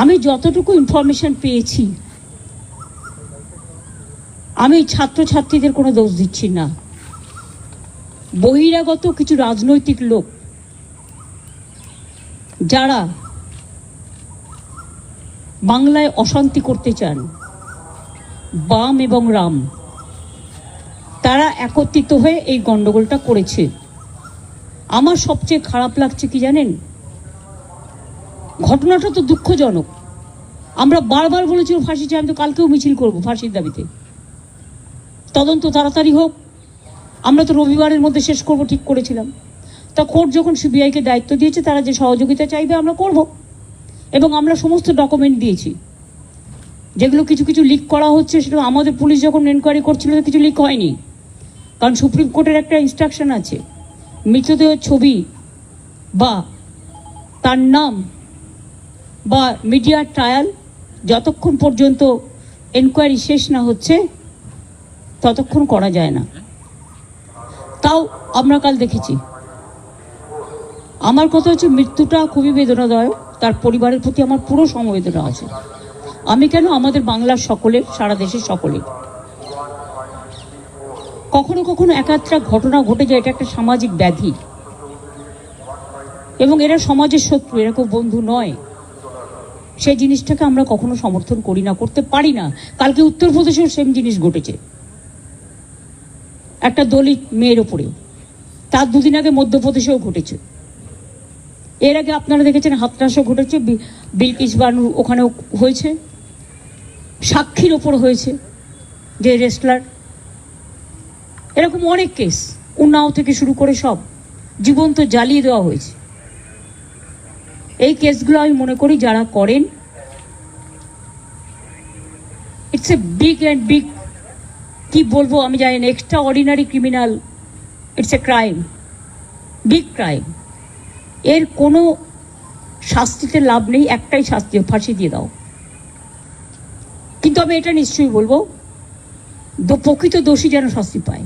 আমি যতটুকু ইনফরমেশন পেয়েছি, আমি ছাত্রছাত্রীদের কোনো দোষ দিচ্ছি না। বহিরাগত কিছু রাজনৈতিক লোক যারা বাংলায় অশান্তি করতে চান, বাম এবং রাম, তারা একত্রিত হয়ে এই গন্ডগোলটা করেছে। আমার সবচেয়ে খারাপ লাগছে কি জানেন, ঘটনাটা তো দুঃখজনক। আমরা বারবার বলেছি ফাঁসি চাই, আমি তো কালকেও মিছিল করবো ফাঁসির দাবিতে। তদন্ত তাড়াতাড়ি হোক, আমরা তো রবিবারের মধ্যে শেষ করব ঠিক করেছিলাম। তা কোর্ট যখন সিবিআইকে দায়িত্ব দিয়েছে, তারা যে সহযোগিতা চাইবে আমরা করব, এবং আমরা সমস্ত ডকুমেন্ট দিয়েছি। যেগুলো কিছু কিছু লিক করা হচ্ছে, সেটা আমাদের পুলিশ যখন এনকোয়ারি করছিল কিছু লিক হয়নি, কারণ সুপ্রিম কোর্টের একটা ইনস্ট্রাকশন আছে, মৃতদেহের ছবি বা তার নাম বা মিডিয়া ট্রায়াল যতক্ষণ পর্যন্ত এনকোয়ারি শেষ না হচ্ছে ততক্ষণ করা যায় না। তাও আমরা কাল দেখেছি। আমার কথা হচ্ছে, মৃত্যুটা খুবই বেদনাদায়ক, তার পরিবারের প্রতি আমার পুরো সমবেদনা আছে। আমি কেন, আমাদের বাংলার সকলের, সারা দেশের সকলের। কখনো কখনো একাত্রা ঘটনা ঘটে যায়, এটা একটা সামাজিক ব্যাধি, এবং এরা সমাজের শত্রু, এরা কেউ বন্ধু নয়। সেই জিনিসটাকে আমরা কখনো সমর্থন করি না, করতে পারি না। কালকে উত্তরপ্রদেশেও সেম জিনিস ঘটেছে, একটা দলিত মেয়ের ওপরে। তার দুদিন আগে মধ্যপ্রদেশেও ঘটেছে। এর আগে আপনারা দেখেছেন হাতরাসও ঘটেছে, বিলকিস বানু ওখানেও হয়েছে, সাক্ষীর ওপর হয়েছে, যে রেসলার। এরকম অনেক কেস, উন্নাও থেকে শুরু করে সব জীবন্ত জ্বালিয়ে দেওয়া হয়েছে। এই কেসগুলো আমি মনে করি যারা করেন, it's a big and big, কি বলবো আমি জানি না, extra ordinary criminal, it's a crime, big crime. এর কোনো শাস্তিতে লাভ নেই, একটাই শাস্তি, ফাঁসি দিয়ে দাও। কিন্তু আমি এটা নিশ্চয়ই বলবো, প্রকৃত দোষী যেন শাস্তি পায়।